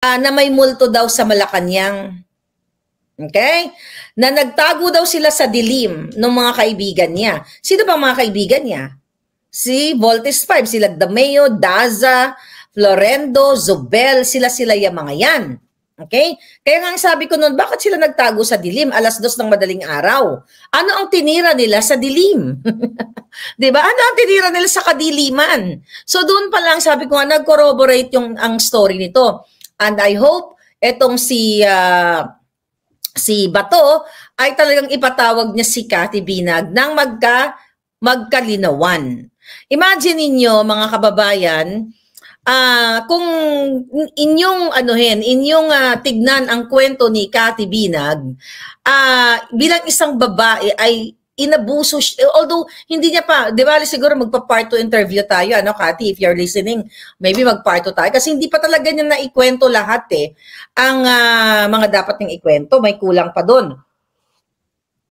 na may multo daw sa Malacanang. Okay? Na nagtago daw sila sa dilim ng mga kaibigan niya. Sino ba mga kaibigan niya? Si Voltes 5, sila Dameo, Daza, Florendo, Zobel, sila yung mga yan. Okay? Kaya nga sabi ko noon, bakit sila nagtago sa dilim? 2:00 ng madaling araw. Ano ang tinira nila sa dilim? Diba? Ano ang tinira nila sa kadiliman? So doon pa lang sabi ko nga, nag-corroborate ang story nito. And I hope etong si Bato ay talagang ipatawag niya si Cathy Binag nang magkalinawan. Imagine ninyo mga kababayan, kung inyong tignan ang kwento ni Cathy Binag, bilang isang babae ay inabuso siya, although hindi niya pa, di ba siguro magpa-part 2 interview tayo, Cathy, if you're listening, maybe mag-part 2 tayo, kasi hindi pa talaga niya naikwento lahat ang mga dapat niyang ikwento, may kulang pa doon.